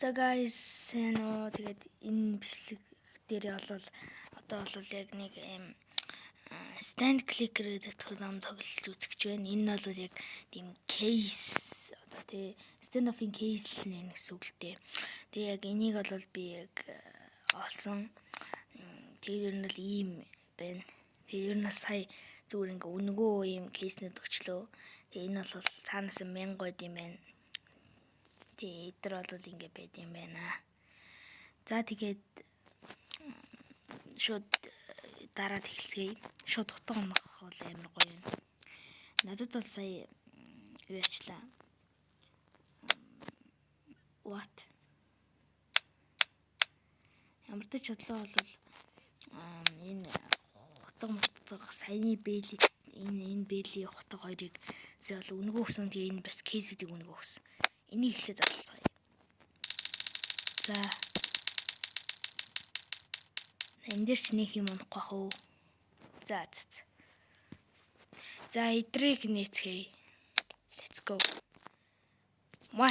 За guys, тэгээд энэ бичлэг дээр бол одоо бол яг нэг stand clicker гэдэг том тоглолт үзэж байна. Энэ нь бол яг тийм case одоо тий stand off-ийн case нэ гэсэн үг л дээ. Тэгээ яг энийг бол би яг олсон. Тэгээд ер нь л ийм байна. Тэгээд ер нь сая зүгээр ингээ өнгөө ийм кейснэд өгчлөө. Тэгээ энэ бол цаанаас 1000 гойд юм байна. Тэгээ эдгээр бол ингээ байд юм байна. За тэгээд шууд дараад эхэлцгээе. Шууд утга унах бол амар гоё юм. Надад бол сая юу ячлаа. What? Ямар ч бодлоо бол энэ утга мутцаг саяны бэйли энэ бэйли утга хоёрыг зөвл өнгөө өгсөн. Тэгээ энэ бас кейс гэдэг өнгөө өгсөн. Энийг ихлэ задлаа. За. Энд дээр ч нэг юм унахгүй бах уу. За. За, идрийг нээцгээе. Let's go. Маа.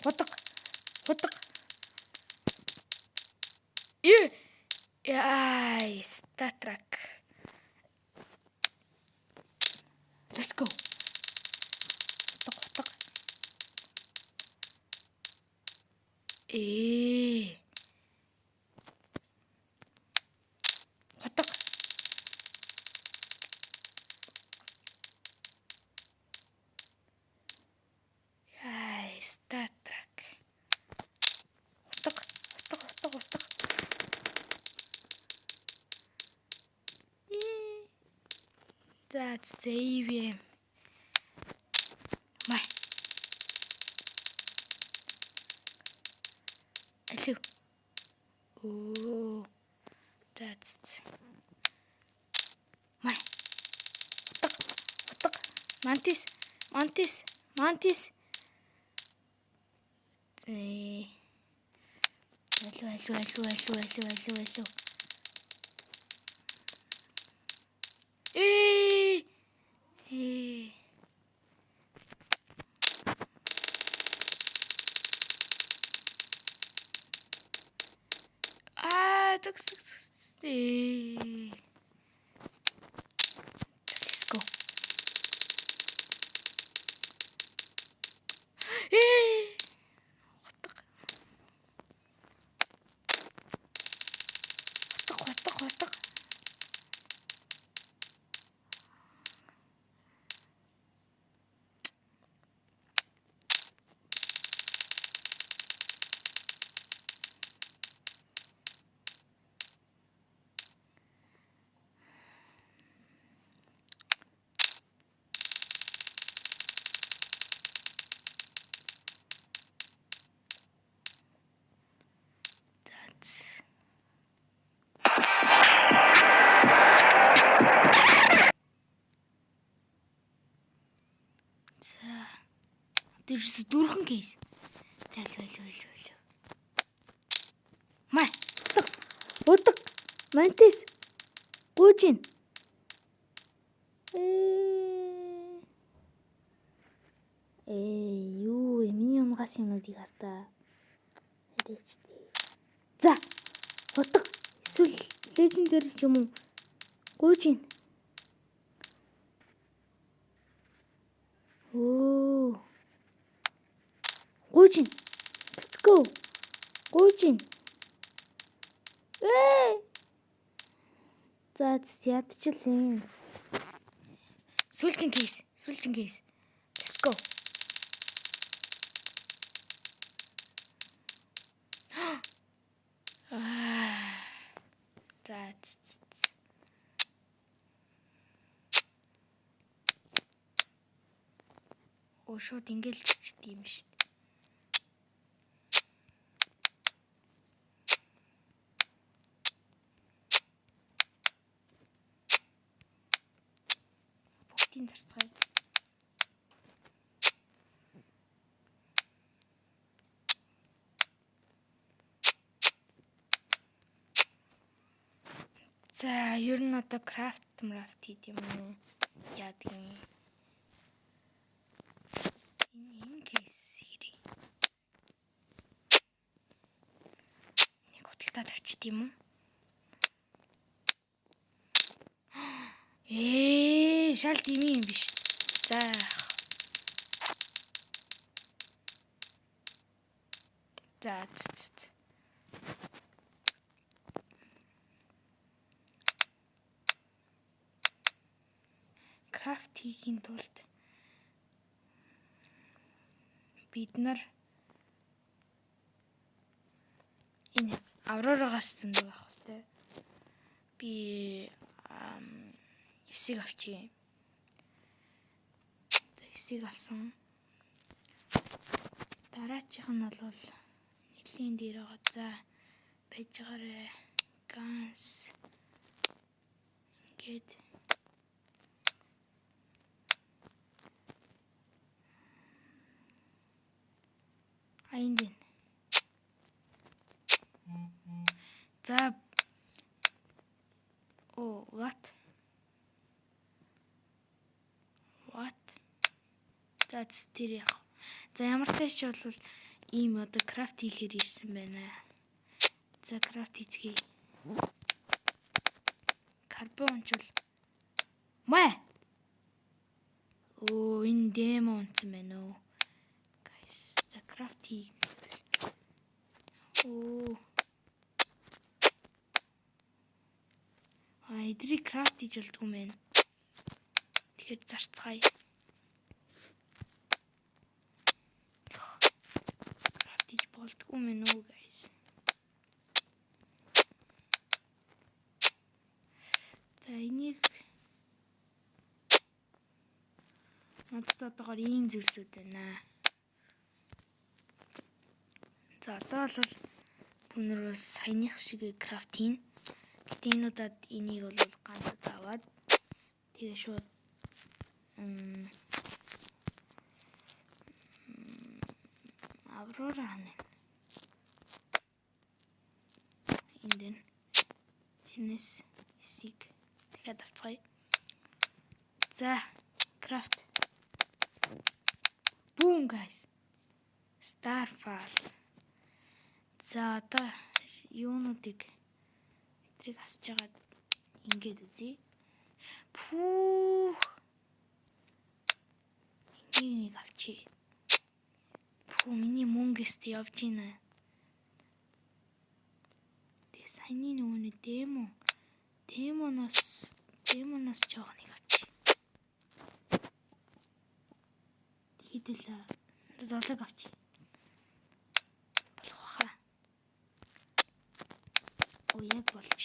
Хутга. Яй, Star Trek. Let's go. Хутга. Хутга. Яй, Star Trek. Хутга. That's save. Май. Hello. Oh, that's my mantis. Hello. Let's go. Хутга. There's дөрвөн кейс. Зайлгүй. Май. Утга. Мантис. Гуужин. Юу миний унгаас юмнуудыг хартаа. Хэрэчтэй. За. Утга. Эсвэл лежендэр юм уу? Гуужин. Гуужин. Let's go. Гуужин. За ядчлаа. Сүүлчийн кейс. Let's go. That's шууд ингээл чичт юм шүү дээ. Бүгдийг зарцгаая. За, ер нь одоо крафт хийх юм уу? Яадаг юм. Энэ кейс хэрэг. мартаад авчт юм уу? Шал дими юм биш. За. За. Крафт хийхийн тулд бид нар энэ авророгоос зөндөө авах хэрэгтэй. Би 9-ийг авчи. 9-ийг авсан. Дараачих нь бол нэлийн дээр байгаа. За байж байгаарэ. Ганс. Ингээд энд. За. What? За тэр яг. За ямар тач бол ийм одоо крафт хийхээр ирсэн байна. За крафт хийцгээе. Карбончул. Мэ. Энэ демо онцсон байна уу? Guys, за крафт хий. Эдрийг крафт хийж болдгоо юм байна. Тэгэхээр зарцгаая. Крафт хийж болдгоо юм байна уу, guys? За энийг надад одоогоор ийм зүйлсүүд байна. За одоо бол өнөөс саяных шиг крафт хийн. Гэтэ энэ удаад энийг бол ганц аваад тэгээ шууд аврора хана. Энд чинээс хисиг дахиад авцгаая. За крафт. Boom guys. Starfall. За одоо юунуудыг трийг хасж агаад ингээд үзье. Энийг авчи. Миний мөнгөст явж гинэ. Тэ саяны нөгөөний демоноос жоохныг авчи. Тэгэлээ долоог авчи. Болох хаа. Яг болж.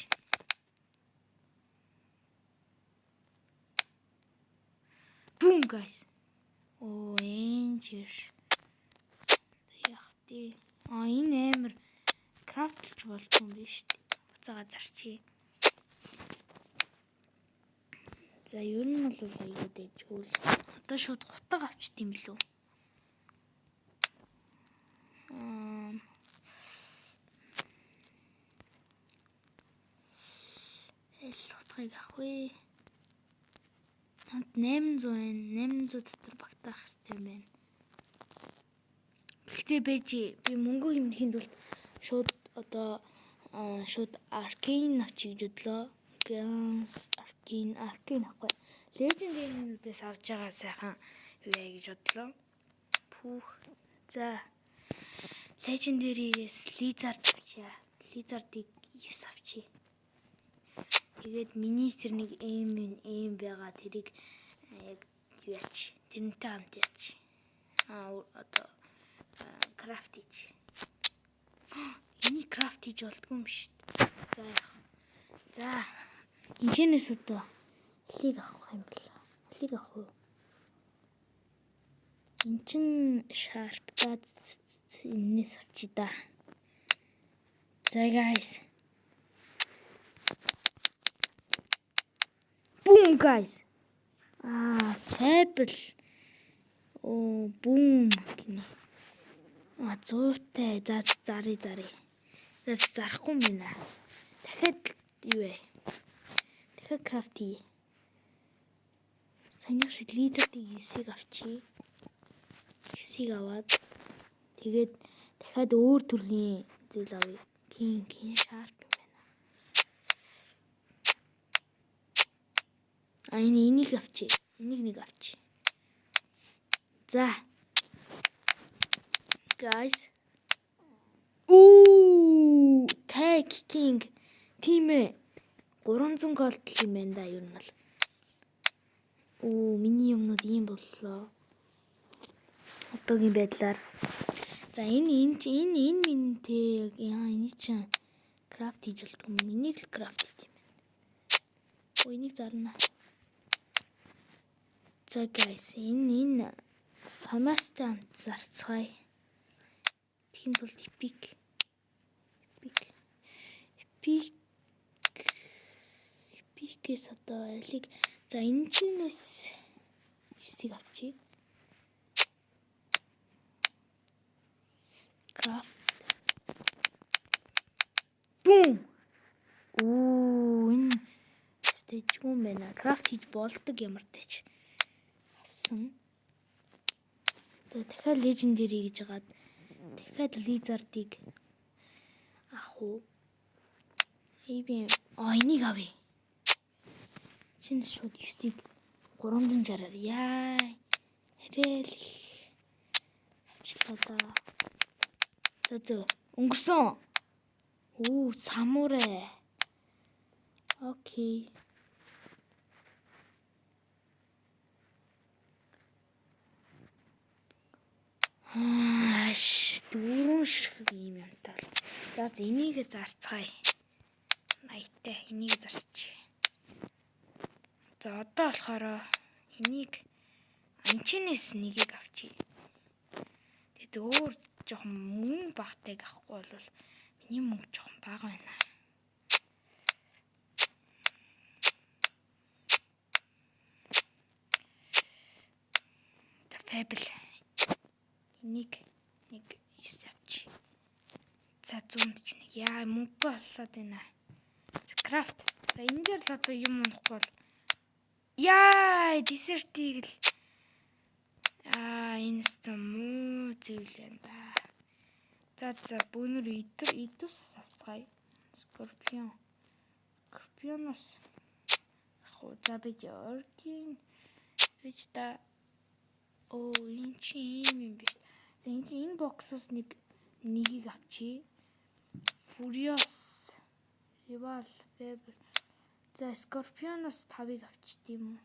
Boom guys. Энжир. Яхти. Энэ амар крафтлж болчих юм биш үү? Буцаага зарчи. За ер нь бол аягүй дэжгүй. Одоо шууд хутаг авчт юм билүү? Хутгийг авах вэ? 800 байна. 800 дотор багтаах хэрэгтэй байна. Гэхдээ би мөнгө хэмнэхийн тулд шууд одоо шууд аркейн авчиж өдлөө. Ганс аркейн ахгүй. Лежендэрнүүдээс авч байгаа сайхан юу яа гэж бодлоо. За лежендэрээс лизард авчаа. Лизардыг 9 авчи. Тэгээд миний тэр нэг эм байгаа тэрийг яг юу яач. Тэрнтэй хамт яач. Одоо крафт хийж. Энийг крафт хийж болдгоо юм шүү дээ. За инженеэс одоо лиг авах юм байна. Лиг авах уу? Эн чин шарптаад энэс авчи да. За guys. Boom guys. Table. Boom гинэ. 100-тай. За зарыг. Зарахгүй юм байна. Дахиад юу вэ? Дахиад крафт хий. Саяных шиг лизердыг 9-ийг авчи. 9-ийг аваад тэгээд дахиад өөр төрлийн зүйл авъя. King sharp юм байна. Энийг авчи. Энийг нэг авчи. За. Guys. Tag King тийм ээ. 300 голд юм байна да ер нь бол. Миний юмнууд ийм боллоо. Одоогийн байдлаар. За энэ минтэй яг энэ чинь крафт хийж болтгоо юм. Энийг л крафт хийх юм байна. Энийг зарна. За guys энэ фамастай хамт зарцгаая. Тэхийн тулд эпикээс одоо алиг за энэ чинээс 9-ийг авчи. Крафт. Бум. Энэ стэйж юм байна. Крафт хийж болдог ямар тач. Авсан. За дахиад лежендари гэж хагаад дахиад лизардыг ах уу. Энийг авъя. Шинэ шууд 9-ийг 360-аар яа. Хэрэл авчлаа да. За өнгөрсөн. Самурай. Окей. Дөрөв шиг юм тал. За энийг зарцгаая. Наятай энийг зарсч. За одоо болохоор энийг анчинээс нэгийг авчи. Тэгэд өөр жоохон мөнгө багтайг авахгүй бол миний мөнгө жоохон бага байна. Фабл. Энийг нэг 9 авчи. За 100 ч нэг яа мөнгө болоод байна. За крафт. За энэ дээр л одоо юм унахгүй бол яа десертийг л энэс муу зүйл байна да. За бүүнөр идус авцгаая. Скорпионос. За бид оргийн гэж та энэ чи юм биш. За энэ боксоос нэгийг авчи. Furious, Rival, Faber. За Scorpionos 5-ыг авчи тийм үү?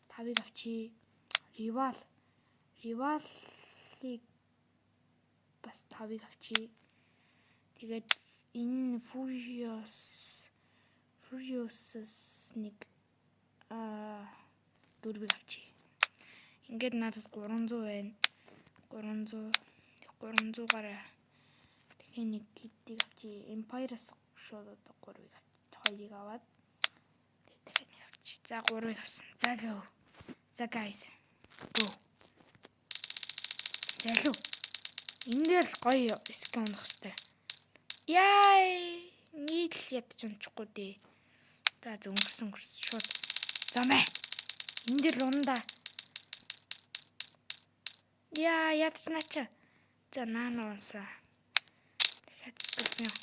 5-ыг авчи. Rival-ыг бас 5-ыг авчи. Тэгээд энэ Furious-с нэг 4-ыг авчи. Ингээд надад 300 байна. 300 гараа. Тэгэхээр нэг гэдгийг авчи. Empire-аас шууд одоо 3-ыг авчи. 2-ыг аваад тэгээд нэг авчи. За 3-ыг авсан. За go. За guys. Go. Залуу. Энэ дээр л гоё скам унах хэвээр. Яа! Нийл ядч унчихгүй дээ. За өнгөрсөн шууд. Замаа. Энэ дээр л ундаа. Яа, ядснаа чи. За наана унсаа. Дахиад скорпион.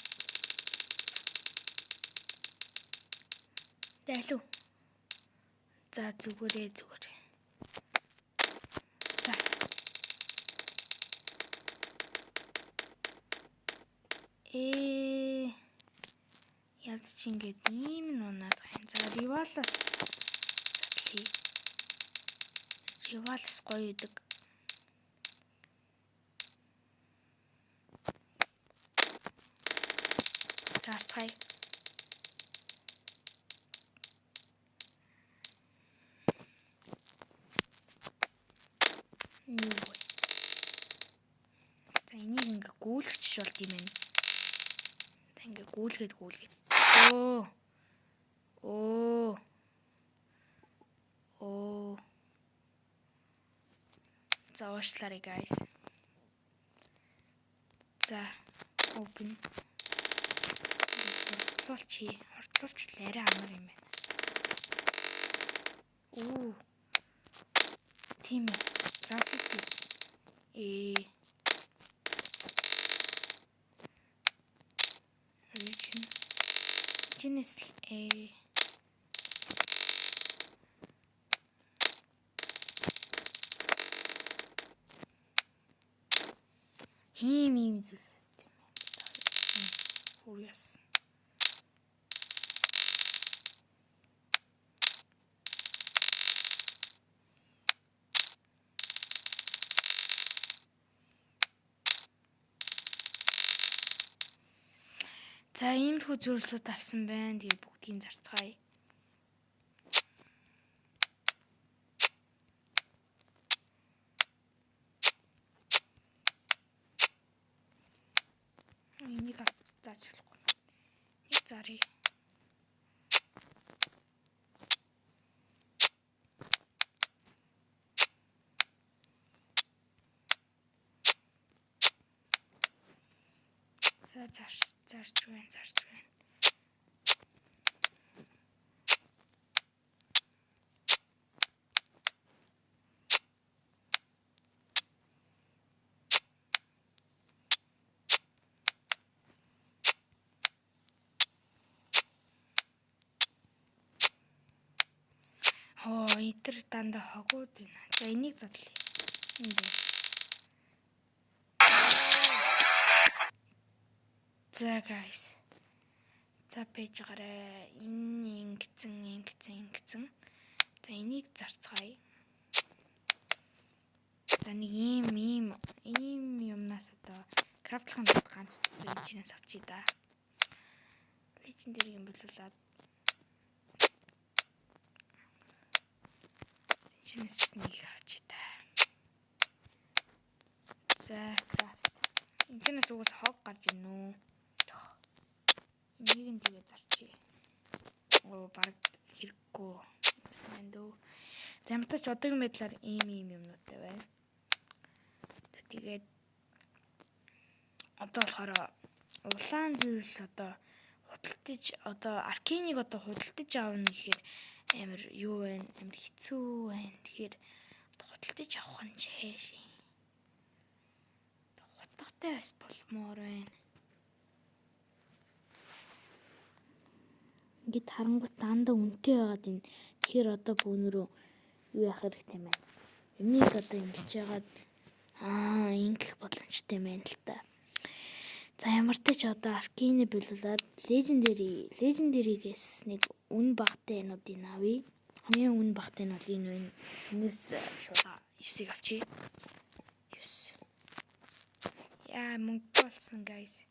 Дэлүү. За зүгээр. За. Ядч ингээд ийм нунаад байна. За Rival-аас задлаа. Rival-аас гоё идэг. Зарцгаая. За энийг ингээ гүйлгч болд юм байна. За ингээ гүйлгээд. За уушлаарай guys. За open. Хордлуулч арай амар юм байна. Тийм ээ. График. Энэчнээс л ийм зүйлс юм байна. Фуриас. За иймэрхүү зүйлсүүд авсан байна. Тэгээ бүгдийг зарцгаая. Энийг зарж болохгүй. Нэг заръя. За зарж байна. Итэр дандаа хогууд байна. За энийг задлаа. За guys. За пэйж гараа. Энэ ингэсэн. За энийг зарцгаая. За нэг ийм юмнаас одоо крафтлахын ганц энэчнээс авчий да. Legendary юм болуулаад энэчнээс нэг авчий да. За крафт. Энэчнээс угаас хог гарч ийн үү? Энийг нь тэгээ зарчий. Баг хэрэггүй. Сайн дөө. Замтач одоогийн байдлаар ийм юмнуудтай байна. Тэгээд одоо болохоор улаан зүйл одоо худалдаж одоо аркеныг одоо худалдаж аавна гэхээр амар юу байна? Амар хэцүү байна. Тэгэхээр худалдаж авах нь чэш. Хутгатай бас болмоор байна. Ингээд харангуут дандаа үнэтэй байгаад байна. Тэгэхээр одоо бүүнөрөө юу яах хэрэгтэй юм бэ? Энийг одоо ингэж яагаад ингэх боломжтой байна л та. За ямар ч ч одоо аркины болуулаад лежендаригээс нэг үн багтай энүүдийг авъя. Хамгийн үн багтай нь бол энэ байна. Энэс шууд 9-ийг авчий. 9. Яа мөнгө болсон guys.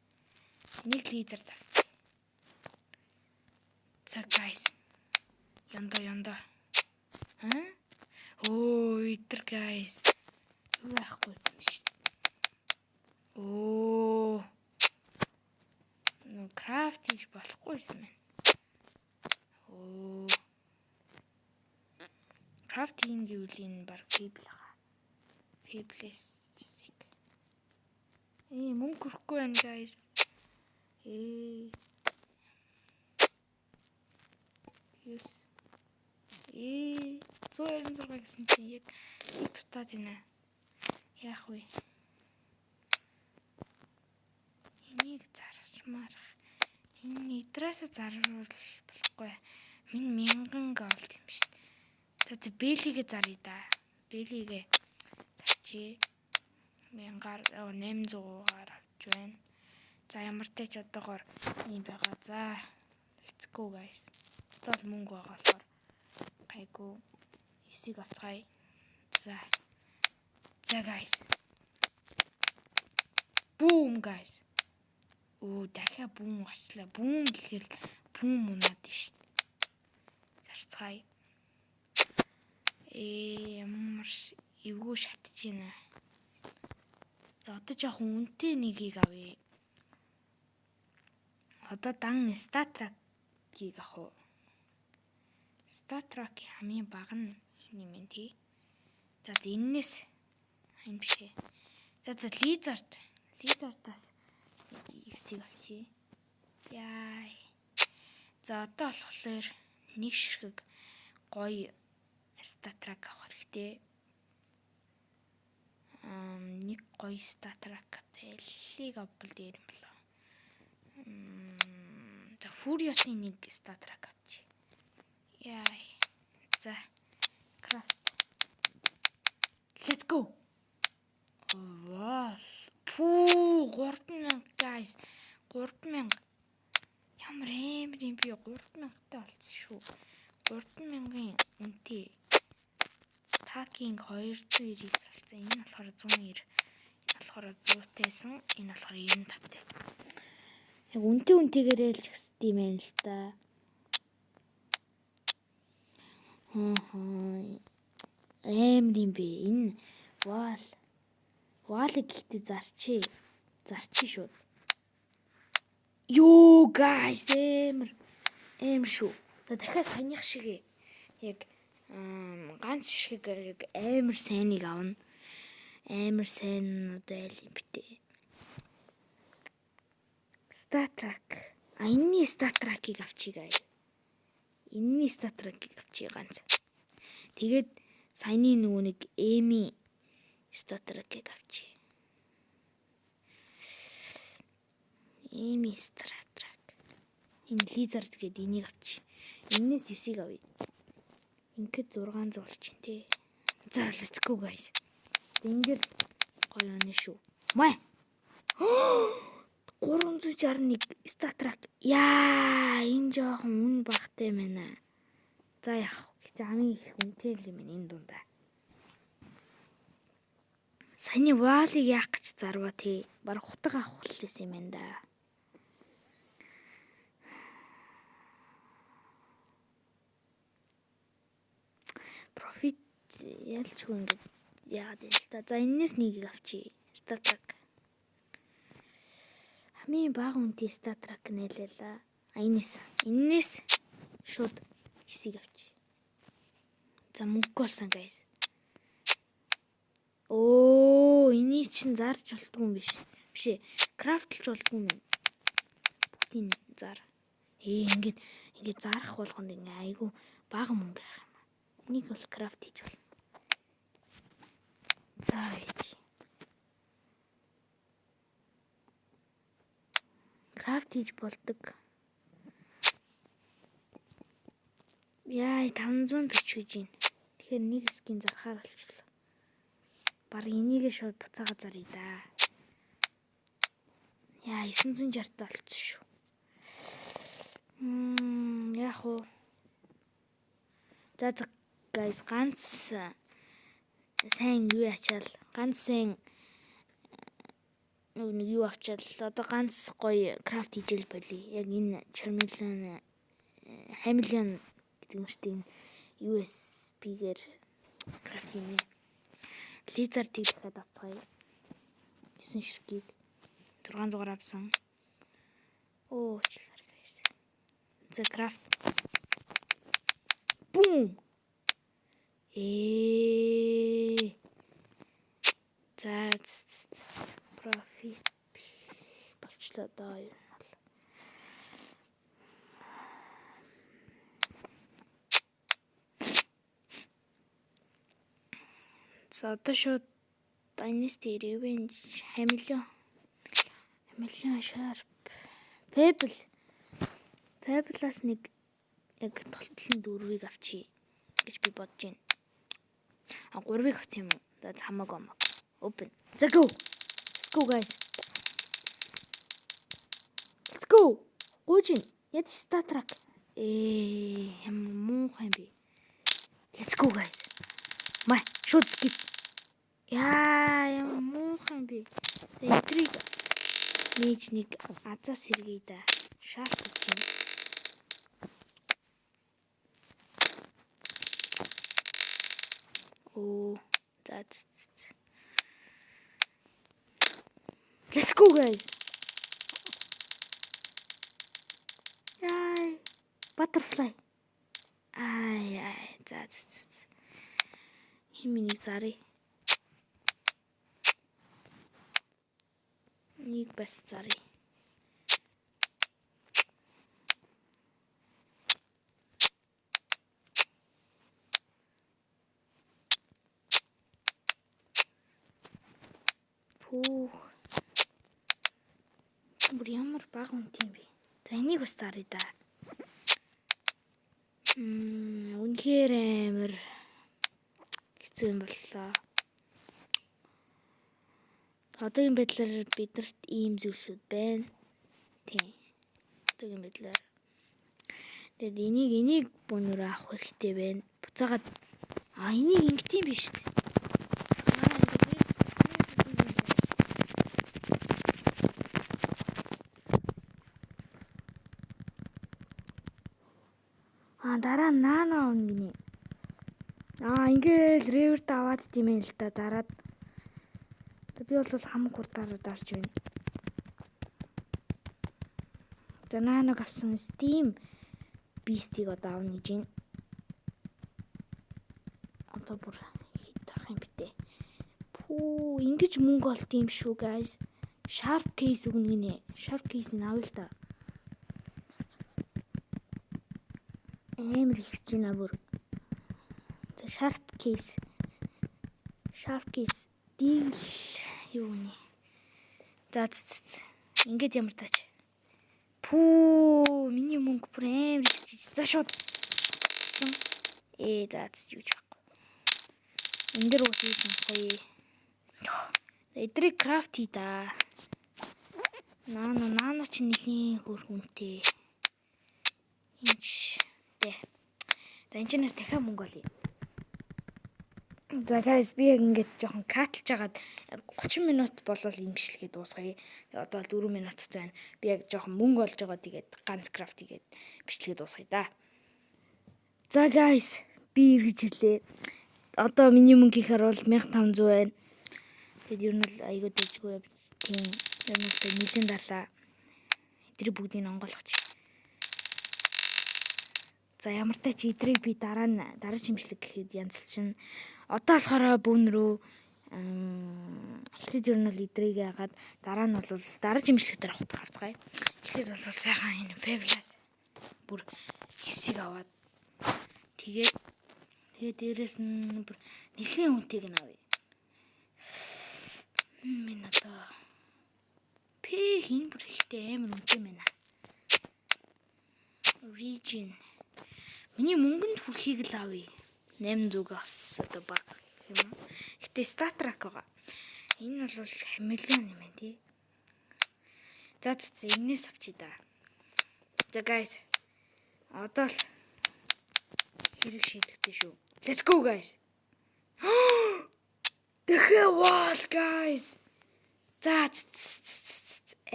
Нэг лизер тавьчих. За guys. Янда. Итэр guys. Юу яахгүй юм шүү дээ. Крафт хийж болохгүй юм байна. Крафт хийн гэвэл энэ баг фибл хаа. Фиблес. Мөнгө хүрхгүй байна guys. 126 гэсэн чинь яг нэг тутаад байна. Яах вэ? Энийг зарчмаарах. Энэ идрэсээ зарвал болохгүй. Минь 1000 голд юм шүү дээ. За бэлигээ заръя да. Бэлигээ зарчий. 800-аар авч байна. За ямар ч ч одоогоор ийм байгаа. За let's go guys. Одоо мөнгө байгаа болохоор гайгүй 9-ийг авцгаая. За guys. Boom guys. Дахиад бүүм гарчлаа. Бүүм гэхэл бүүм унаад шүү дээ. Зарцгаая. Ямар эвгүй шатж байна. За одоо жоохон үнэтэй нэгийг авъя. Одоо дан статракийг авах уу? Статраки хамгийн бага нь юм ээ тий. За энэс юм бишээ. За лизардаас 9-ийг авчий. Яа. За одоо болохоор нэг ширхэг гоё статрак авах хэрэгтэй. Нэг гоё статрак тэллийг авбал дээр юм болоо. За Furious-ийн нэг Star Trek авчи. Яй. За. Craft. Let's go. Вау. Пүү 3000 guys. 3000. Ямар амар юм би 3000-тай болсон шүү. 3000-ын үнэтэй. Такинг 290-ийг салсан. Энэ болохоор 190. Энэ болохоор 100-тайсан. Энэ болохоор 95-тай. Яг үнэтэйгээрээ л згсд юм байна л та. Амар юм бэ. Энэ Валыг ихтэй зарчи шүү. Йоо guys амар шүү. Дахиад санийх шиг яг ганц шиг яг амар сайныг авна. Амар сайн одоо ял юм битээ. Star Trek. Энэний Star Trek-ийг авчи guys. Энэний Star Trek-ийг авчи ганц. Тэгээд саяны нөгөө нэг Эми Star Trek-ийг авчи. Эми Star Trek. Энэ Lizard гэдэг энийг авчи. Энээс 9-ийг авъя. Ингээд 600 болчих тий. За let's go guys. Ингээд гоё оноо шүү. Май. 361 Star Trek. Яа, энэ жоохон үн багтай байна. За яах. Гэтэ хамгийн их үнэтэй л юм энэ дундаа. Саяны Валыг яах гэж зарваа тий. Бараг хутга авах хэлээс юм байна да. Profit ялчгүй ингээд яагаад юм л та. За энэс нэгийг авчи. Star Trek. Хамгийн бага үнэтэй Star Trek нэлээлээ. Энэс шууд 9-ийг авчи. За мөнгө олсон guys. Энийг чинь зарж болтгүй юм биш. Бишээ. Крафтлж болтгүй юм. Бүгдийн зар. Ингээд зарах болгонд ингээ айгу бага мөнгө авах юм. Энийг бол крафт хийж болно. За ээж. Крафт хийж болдог. Яа 540 гэж байна. Тэгэхээр нэг скин зархаар болчихлоо. Бараг энийг шууд буцаага заръя да. Яа 960 болчихсон шүү. Яг уу. За guys ганц сайн юу ачаал. Ганц сайн нэг юу авчаал. Одоо ганц гоё крафт хийжэл болий. Яг энэ Charmeleon Hamilton гэдэг юм шиг USB-гээр крафт хиймээ. Lizard-ийг дахиад авцгаая. 9 ширхгийг 600 авсан. Члаар guys. За крафт. Бум. За профит болчлоо доо юм бол. За одоо шууд Dynasty Revenge Hamilton Sharp Fable-аас нэг яг толтлон 4-ийг авчи гэж би бодож байна. 3-ыг авчих юм уу? За хамаагүй. Open. За go. Let's go guys. Let's go. Гуйжин. Яд Star Trek. Ямар муухай юм бэ? Let's go guys. Май, шууд skip. Яа, ямар муухай юм бэ? Эдрийг нээж нэг азаас сэргээе да. Sharp гэж юм. That's Let's go guys. Yay. Butterfly. That's химиний зарыг. Нэг бас зарыг. Бүр ямар бага үнэтэй юм бэ? За энийг бас заръя да. Үнэхээр амар хэцүү юм боллоо. Одоогийн байдлаар биднэрт ийм зүйлсүүд байна. Тийм. Одоогийн байдлаар. Тэгээд энийг бүүнөр авах хэрэгтэй байна. Буцаагаад энийг ингэдэм биш үү? Дараа нь нано гинэ. Ингээл реверт аваад димээ л да дараад. Би бол хамаг хурдаар дарж байна. За наног авсан Steam Beast-ийг одоо авна гэж байна. Одоо бүр хит тарах юм битээ. Ингэж мөнгө олт юм шүү guys. Sharp case өгнө гинэ. Sharp case-ийг авъя л да. Амар ихсэж байна бүр. За sharp case deal юу нэ. За ингээд ямар тач. Миний мөнгө бүр амар ихсэж. За шууд. Юу ч байхгүй. Энд дэр үссэн гоё. Эдрийг крафт хий да. Нано ч нэлийн хөр хүнтэй. Энчнээс дахиад мөнгө олъё. За guys би яг ингэж жоохон катлж агаад 30 минут болол имжлэгээ дуусгая. Одоо 4 минутт байна. Би яг жоохон мөнгө олж байгаа тэгээд ганц крафт хийгээд бичлэгээ дуусгая да. За guys би эргэж ирлээ. Одоо миний мөнгөийнхаар бол 1500 байна. Тэгээд ер нь л айгүй дэжгүй тийм юмс нэлийн дарлаа. Эдрийг бүгдийг онгойлгоч. За ямар тач эдрийг би дараа чимшлэг гэхэд янзлчин. Одоо болохоор бүүн рүү эхлээд ер нь л эдрийг яагаад дараа нь бол дараа чимшлэг дээр авах харцгаая. Эхлээд бол сайхан энэ Fabulous бүр 9-ийг аваад тэгээд дээрэс нь бүр нэлийн үнэтэйг нь авъя. Минь одоо хин бүр ихтэй амар үнэтэй байна. Region миний мөнгөнд хүрэхийг л авъя. 800-аас одоо баг юм. Гэтэ статрак байгаа. Энэ бол хамилион юм байна тий. За энээс авчий да. За guys. Одоо л хэрэг шийдэгдэн шүү. Let's go guys. Дахиад wall guys. За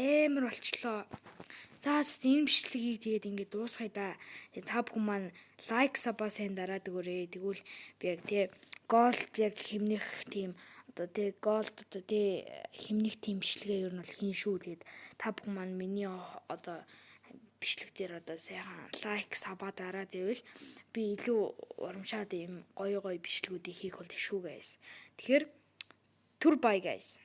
амар болчлоо. За энэ бичлэгийг тэгээд ингээд дуусгая да. Тэгээд та бүхэн маань лайк сабаа сайн дараад өгөөрэй. Тэгвэл би яг тий голд яг хэмнэх тийм одоо тий голд одоо тий хэмнэх тийм бичлэгээ ер нь бол хийн шүү. Тэгээд та бүхэн маань миний одоо бичлэг дээр одоо сайхан лайк сабаа дараад ивэл би илүү урамшаад ийм гоё бичлэгүүдийг хийх болно шүү guys. Тэгэхээр түр бай guys.